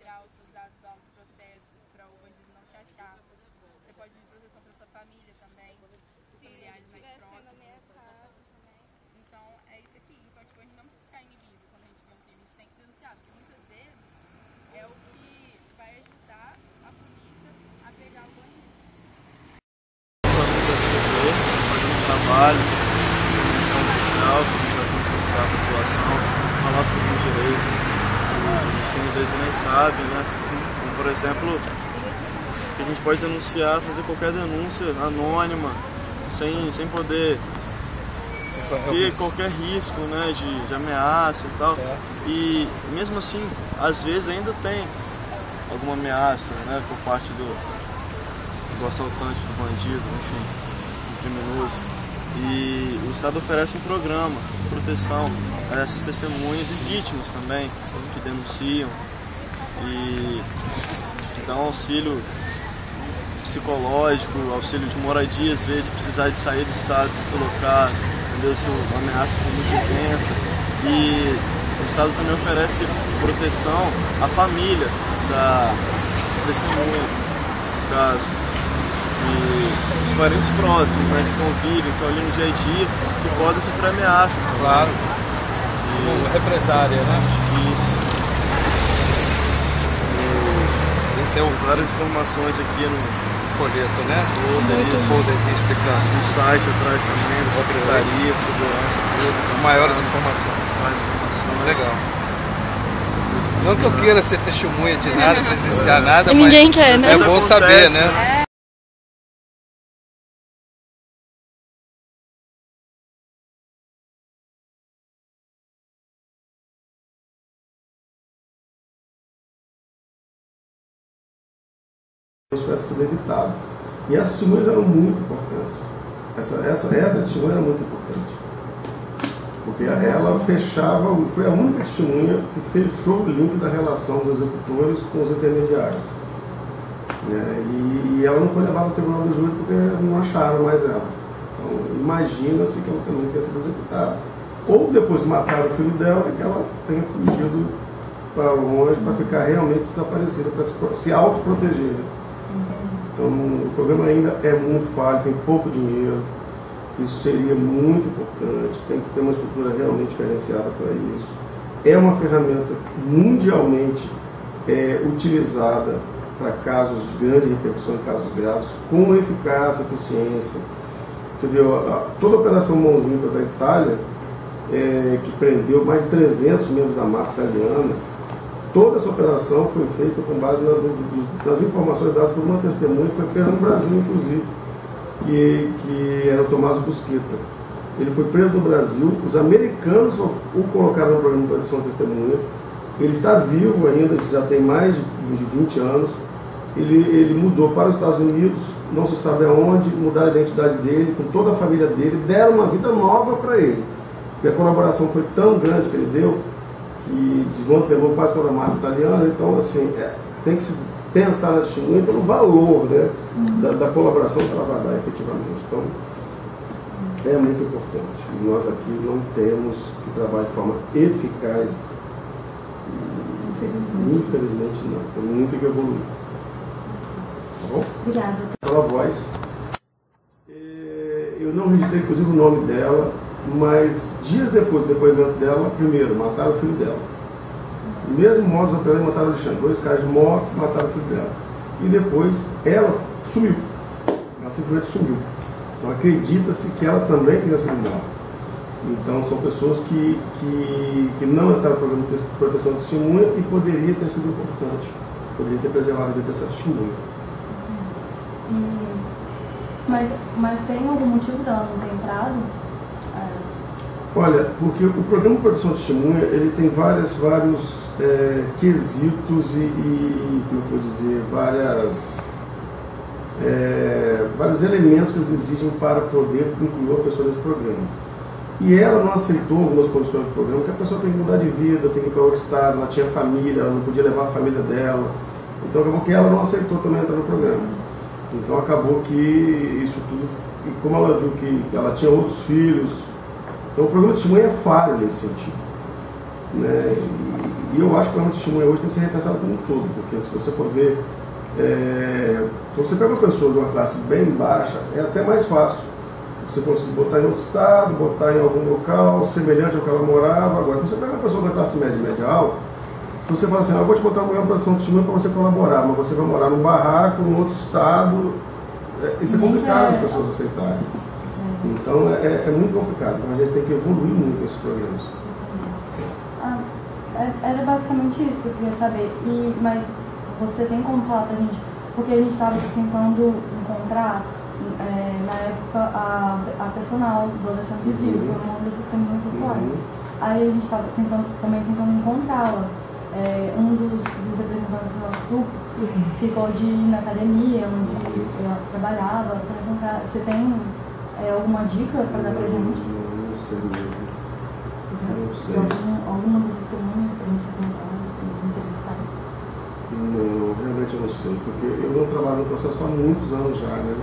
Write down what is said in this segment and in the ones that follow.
tirar os seus dados do auto processo para o bandido não te achar. Você pode pedir proteção para sua família também, os familiares mais próximos. Então é isso aqui. Então tipo, a gente não precisa ficar inibido quando a gente vê um crime, a gente tem que denunciar, porque muitas vezes é o que vai ajudar a polícia a pegar o bandido. Trabalho, ação social, para conscientizar a população, falar sobre os direitos. A gente tem às vezes nem sabe, né? Como, por exemplo, que a gente pode denunciar, fazer qualquer denúncia anônima, sem poder ter qualquer risco, né, de ameaça e tal. E mesmo assim, às vezes ainda tem alguma ameaça, né, por parte do assaltante, do bandido, enfim, do criminoso. E o Estado oferece um programa de proteção a essas testemunhas e vítimas também, que denunciam, e dá um auxílio psicológico, auxílio de moradia, às vezes precisar de sair do estado, se deslocar, entendeu? Se a ameaça for muito intensa. E o Estado também oferece proteção à família da testemunha, no caso. E os parentes próximos, né, que convivem, estão ali no dia a dia, que podem sofrer ameaças também. Claro. Como represária, né? Isso. Esse é o várias informações aqui no folheto, né? Muito folderzinho explicando. No site atrás também, da Secretaria de Segurança Pública. Maiores informações. Mais informações. Legal. Não que eu queira ser testemunha de nada, presenciar nada, mas ninguém quer, né? É bom saber, né? Isso tivesse sido evitado. E as testemunhas eram muito importantes. Essa testemunha era muito importante. Porque ela fechava, foi a única testemunha que fechou o link da relação dos executores com os intermediários. E ela não foi levada ao tribunal do júri porque não acharam mais ela. Então, imagina-se que ela também tenha sido executada. Ou depois de matar o filho dela, que ela tenha fugido para longe para ficar realmente desaparecida, para se autoproteger. Então, o programa ainda é muito falho, tem pouco dinheiro. Isso seria muito importante, tem que ter uma estrutura realmente diferenciada para isso. É uma ferramenta mundialmente utilizada para casos de grande repercussão, casos graves, com eficácia, eficiência. Você viu, toda a Operação Mãos Limpas da Itália, que prendeu mais de 300 membros da máfia italiana, toda essa operação foi feita com base nas informações dadas por uma testemunha que foi presa no Brasil, inclusive, que era o Tomás Busqueta. Ele foi preso no Brasil, os americanos o colocaram no programa de proteção de testemunha. Ele está vivo ainda, já tem mais de 20 anos. Ele mudou para os Estados Unidos, não se sabe aonde, mudaram a identidade dele, com toda a família dele, deram uma vida nova para ele. Porque a colaboração foi tão grande que ele deu, que desmantelou quase toda a máfia italiana. Então, assim, tem que se pensar na testemunha pelo valor, né, da colaboração que ela vai dar efetivamente. Então, é muito importante. E nós aqui não temos que trabalhar de forma eficaz. Infelizmente não. Tem muito que evoluir. Tá bom? Obrigada. Pela voz. Eu não registrei, inclusive, o nome dela, mas dias depois do depoimento dela, primeiro, mataram o filho dela. O mesmo modus operandi, mataram o Alexandre. 2 caras de moto, mataram o filho dela. E depois, ela sumiu. Ela simplesmente sumiu. Então, acredita-se que ela também tenha sido morta. Então, são pessoas que não entraram no programa de proteção de testemunha e poderia ter sido importante. Poderia ter preservado a vida dessa testemunha. Mas tem algum motivo dela não ter entrado? Olha, porque o programa de proteção de testemunha, ele tem vários quesitos e, como eu vou dizer, vários elementos que eles exigem para poder incluir uma pessoa nesse programa. E ela não aceitou algumas condições do programa, que a pessoa tem que mudar de vida, tem que ir para outro estado, ela tinha família, ela não podia levar a família dela. Então acabou que ela não aceitou também entrar no programa. Então acabou que isso tudo, e como ela viu que ela tinha outros filhos, então o programa de testemunha é falho nesse sentido. Né? E eu acho que o programa de testemunha hoje tem que ser repensado como um todo, porque se você for ver, se você pega uma pessoa de uma classe bem baixa, é até mais fácil você conseguir botar em outro estado, botar em algum local semelhante ao que ela morava. Agora, se você pega uma pessoa da classe média e média alta, se você fala assim, eu vou te botar uma produção de testemunha para você colaborar, mas você vai morar num barraco, num outro estado, isso é complicado as pessoas aceitarem. Então é muito complicado, então a gente tem que evoluir muito esses programas. Era basicamente isso que eu queria saber, mas você tem como falar pra gente, porque a gente estava tentando encontrar na época a personal do Alexandre Vivo, foi uma desses testemunhos atuais. Aí a gente estava também tentando encontrá-la. Um dos representantes do nosso grupo ficou de ir na academia onde eu trabalhava para encontrar. Você tem alguma dica para dar pra gente? Não sei mesmo. Não sei. Alguma das testemunhas para a gente encontrar e entrevistar? Não, realmente eu não sei, porque eu não trabalho no processo há muitos anos já, né?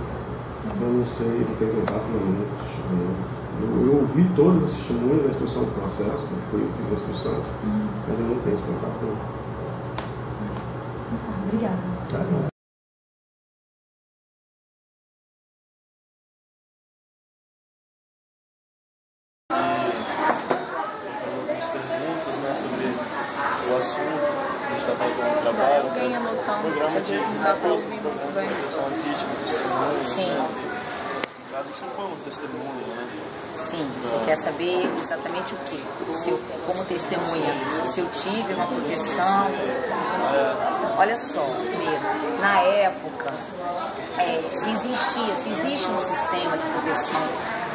Então eu não sei, não tenho contato nenhum com testemunhos. Eu ouvi todas as testemunhas da instrução do processo, né? Foi eu que fiz a instrução, mas eu não tenho esse contato não. Obrigada. Tá bom. O assunto, a gente está fazendo um trabalho. Alguém anotando, Programa às de vezes não dá para ouvir muito bem. proteção à vítima, testemunho. Sim. No caso, você foi um testemunho, né? Sim, você quer saber exatamente o quê? Como testemunha, se eu tive uma proteção. Olha só, primeiro, na época, se existe um sistema de proteção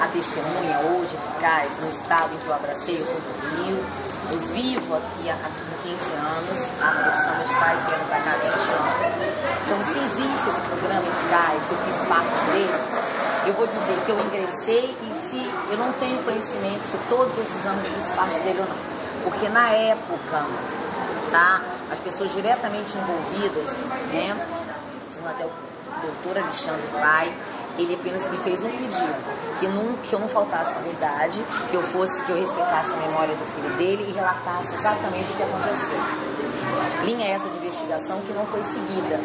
à testemunha hoje eficaz no estado em que eu abracei, eu sou do Rio. Eu vivo aqui há 15 anos, a adopção dos pais vieram para cá há 20 anos. Então, se existe esse programa eficaz, se eu fiz parte dele, eu vou dizer que eu ingressei e se eu não tenho conhecimento se todos esses anos eu fiz parte dele ou não. Porque na época, tá, as pessoas diretamente envolvidas, né, até o doutor Alexandre Pai, ele apenas me fez um pedido, que eu não faltasse a verdade, que eu respeitasse a memória do filho dele e relatasse exatamente o que aconteceu. Linha essa de investigação que não foi seguida.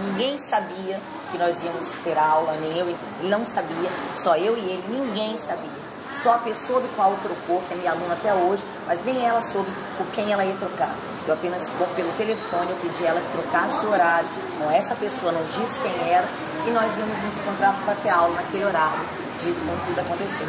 Ninguém sabia que nós íamos ter aula, nem eu, ele não sabia, só eu e ele, ninguém sabia. Só a pessoa do qual trocou, que é minha aluna até hoje, mas nem ela soube por quem ela ia trocar. Eu apenas, pelo telefone, eu pedi ela que trocasse o horário, com essa pessoa não disse quem era, e nós íamos nos encontrar para ter aula naquele horário, dito quando tudo aconteceu.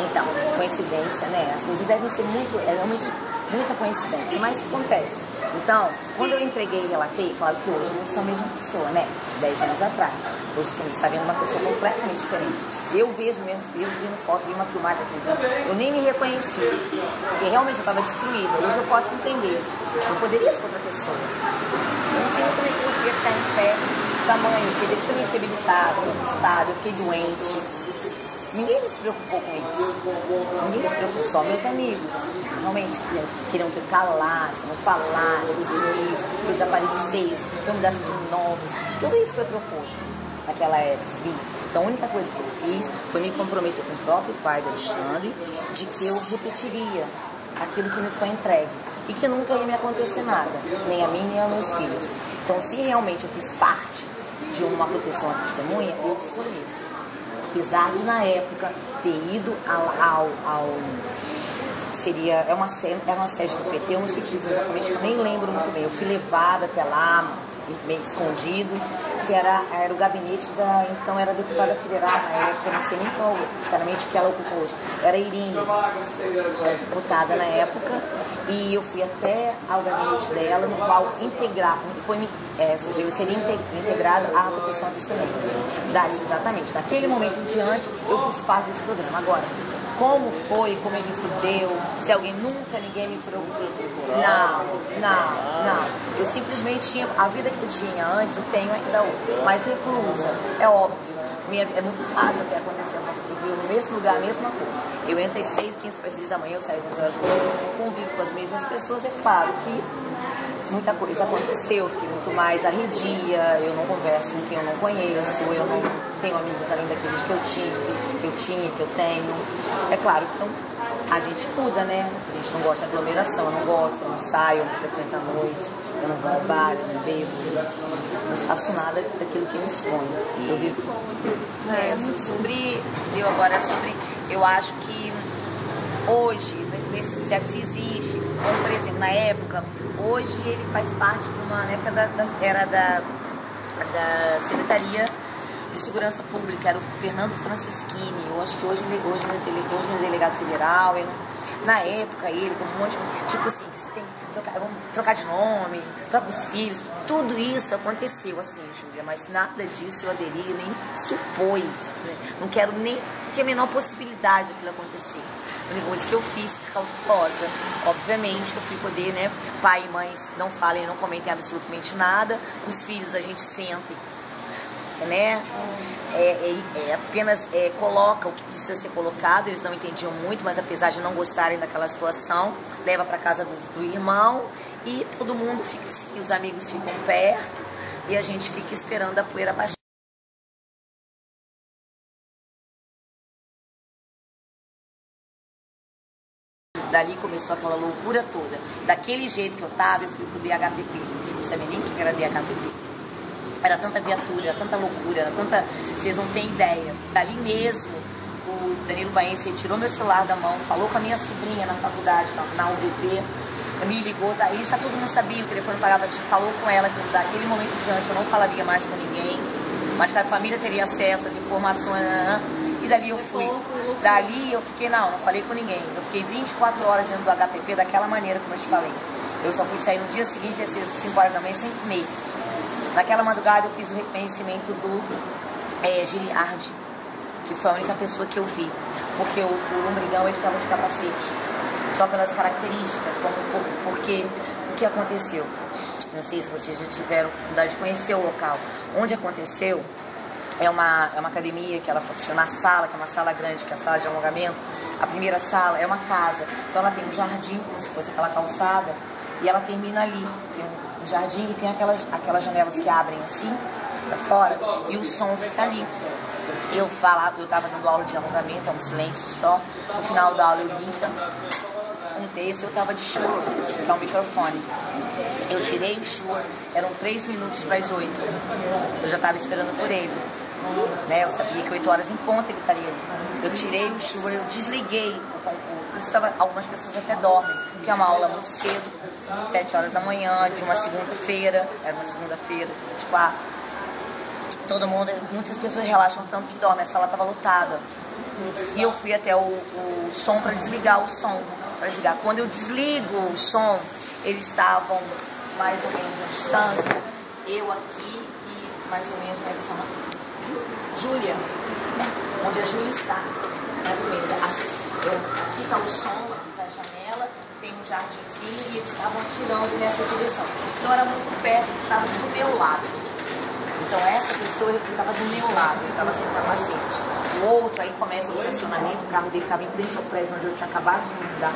Então, coincidência, né? As coisas devem ser realmente muita coincidência, mas acontece. Então, quando eu entreguei e relatei, claro que hoje eu não sou a mesma pessoa, né? De 10 anos atrás. Hoje você está vendo uma pessoa completamente diferente. Eu vejo mesmo, vendo foto, vi uma filmagem aqui, eu nem me reconheci, porque realmente eu estava destruída. Hoje eu posso entender. Eu poderia ser outra pessoa. Eu não sei como é que eu conseguia ficar em pé, tamanho, eu fiquei extremamente debilitada, conquistada, eu fiquei doente. Ninguém se preocupou com isso. Ninguém se preocupou, só meus amigos. Realmente queriam que eu calasse, que eu não falasse, que eu sumisse, que eu desaparecesse, que eu mudasse de nomes. Tudo isso foi proposto naquela época, sabe? Então a única coisa que eu fiz foi me comprometer com o próprio pai do Alexandre de que eu repetiria aquilo que me foi entregue e que nunca ia me acontecer nada, nem a mim nem aos meus filhos. Então, se realmente eu fiz parte de uma proteção à testemunha, eu escolhi isso. Apesar de, na época, ter ido era uma sede do PT, eu não sei dizer exatamente, eu nem lembro muito bem. Eu fui levada até lá, meio escondido, que era o gabinete então era deputada federal na época, eu não sei nem qual, sinceramente, o que ela ocupou hoje. Era Irine, era deputada na época, e eu fui até ao gabinete dela, no qual eu seria integrada à proteção à testemunha. Exatamente, daquele momento em diante, eu fiz parte desse programa. Agora, como foi, como ele se deu, se ninguém me preocupou. Não. Eu simplesmente tinha, a vida que eu tinha antes, eu tenho ainda hoje, mas reclusa, é óbvio. É muito fácil até acontecer no mesmo lugar, a mesma coisa. Eu entro às 6h15 para as 6 da manhã, eu saio às 11 horas, convivo com as mesmas pessoas. É claro que muita coisa aconteceu, fiquei muito mais arredia, eu não converso com quem eu não conheço, eu não tenho amigos além daqueles que eu tinha, que eu tenho. É claro que a gente muda, né? A gente não gosta de aglomeração, eu não gosto, eu não saio, eu não frequento à noite, eu não vou ao bar, eu não bebo, eu não faço nada daquilo que eu exponho. Eu vivo eu acho que hoje, se existe, como por exemplo, na época, hoje ele faz parte de uma época era da Secretaria de Segurança Pública, era o Fernando Francischini. Eu acho que hoje ele é delegado federal. Na época, ele, com um monte de... Tipo assim, você tem que vamos trocar de nome, trocar os filhos. Tudo isso aconteceu assim, Júlia, mas nada disso eu aderi, nem supôs. Né? Não quero nem... Tinha a menor possibilidade daquilo acontecer. A única coisa que eu fiz, cautelosa. Obviamente que eu fui poder, né? Pai e mãe não falem, não comentem absolutamente nada. Os filhos a gente senta, né? Apenas coloca o que precisa ser colocado. Eles não entendiam muito, mas apesar de não gostarem daquela situação, leva para casa do irmão e todo mundo fica assim, os amigos ficam perto e a gente fica esperando a poeira baixar. Dali começou aquela loucura toda. Daquele jeito que eu tava, eu fui pro DHPP. Não sabia nem o que era DHPP. Era tanta viatura, era tanta loucura, era tanta... Vocês não têm ideia. Dali mesmo, o Danilo Baense retirou meu celular da mão, falou com a minha sobrinha na faculdade, na UVP, me ligou, daí já todo mundo sabia, o telefone parava, falou com ela que daquele momento em diante eu não falaria mais com ninguém, mas que a família teria acesso às informações, e dali eu fui. Dali eu fiquei, não falei com ninguém. Eu fiquei 24 horas dentro do HPP daquela maneira como eu te falei. Eu só fui sair no dia seguinte, às 5 horas da manhã, 5h30. Naquela madrugada eu fiz o reconhecimento do Giliardi, que foi a única pessoa que eu vi. Porque o Lombrigão, ele estava de capacete. Só pelas características, porque o que aconteceu? Não sei se vocês já tiveram oportunidade de conhecer o local. Onde aconteceu é uma academia que ela funciona na sala, que é uma sala grande, que é a sala de alongamento. A primeira sala é uma casa, então ela tem um jardim, como se fosse aquela calçada, e ela termina ali. Tem um jardim e tem aquelas janelas que abrem assim, pra fora, e o som fica ali. Eu estava dando aula de alongamento, é um silêncio só. No final da aula eu limpa um texto, eu estava de Shure, que é um microfone. Eu tirei o Shure, eram 3 minutos para as 8. Eu já estava esperando por ele. Né? Eu sabia que 8 horas em ponto ele estaria ali. Eu tirei o Shure, eu desliguei algumas pessoas até dormem, que é uma aula muito cedo, 7 horas da manhã, de uma segunda-feira, era uma segunda-feira, tipo, todo mundo, muitas pessoas relaxam tanto que dormem, a sala estava lotada. E eu fui até o som para desligar o som. Quando eu desligo o som, eles estavam mais ou menos à distância, eu aqui e mais ou menos na edição Júlia, onde a Júlia está, mais ou menos. Aqui está o som, aqui está a janela, tem um jardinzinho e eles estavam atirando nessa direção. Então era muito perto, estava do meu lado. Então essa pessoa estava do meu lado, ele estava sem capacete. O outro, aí começa o estacionamento, o carro dele ficava em frente ao prédio onde eu tinha acabado de me mudar.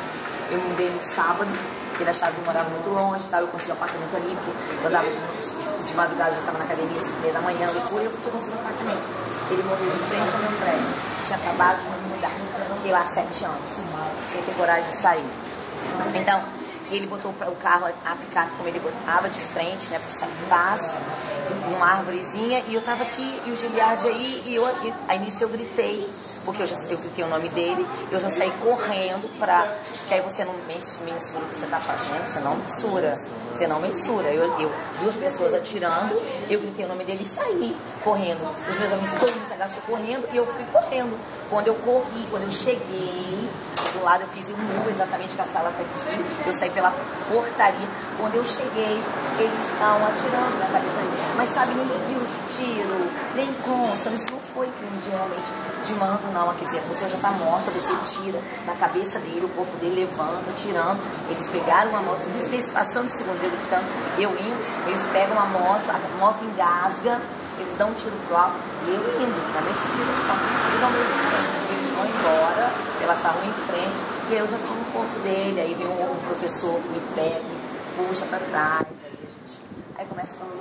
Eu me mudei no sábado, porque ele achava que eu morava muito longe, eu consegui um apartamento ali, porque eu andava de madrugada, eu estava na academia, 5h30 da manhã, loucura, e eu tinha conseguido um apartamento. Ele morreu em frente ao meu prédio, eu tinha acabado de me mudar, fiquei lá 7 anos, sem ter coragem de sair. Então, ele botou o carro, a picape, como ele botava de frente, né, para sair fácil, numa árvorezinha, e eu tava aqui, e o Giliardi aí, e a início eu gritei, porque eu gritei o nome dele, eu já saí correndo que aí você não mensura o que você tá fazendo, você não mensura. Duas pessoas atirando, eu gritei o nome dele e saí correndo. Os meus amigos todos se agachou correndo e eu fui correndo. Quando eu cheguei do lado, eu fiz um muro exatamente que a sala tá aqui, eu saí pela portaria. Quando eu cheguei, eles estavam atirando na cabeça dele. Mas sabe, ninguém viu esse tiro, nem consta, isso não foi crime de realmente de mando, não. Quer dizer, a pessoa já tá morta, você tira na cabeça dele, o corpo dele levanta, tirando. Eles pegaram uma moto, tudo isso desse passando de segundos, eu gritando, eu indo, eles pegam a moto engasga, eles dão um tiro pro alto, e eu indo, na mesma direção. E ao mesmo tempo, eles vão embora pela passar a rua em frente, e aí eu já estou no corpo dele, aí vem um professor, me pega, me puxa para trás, aí começa a falar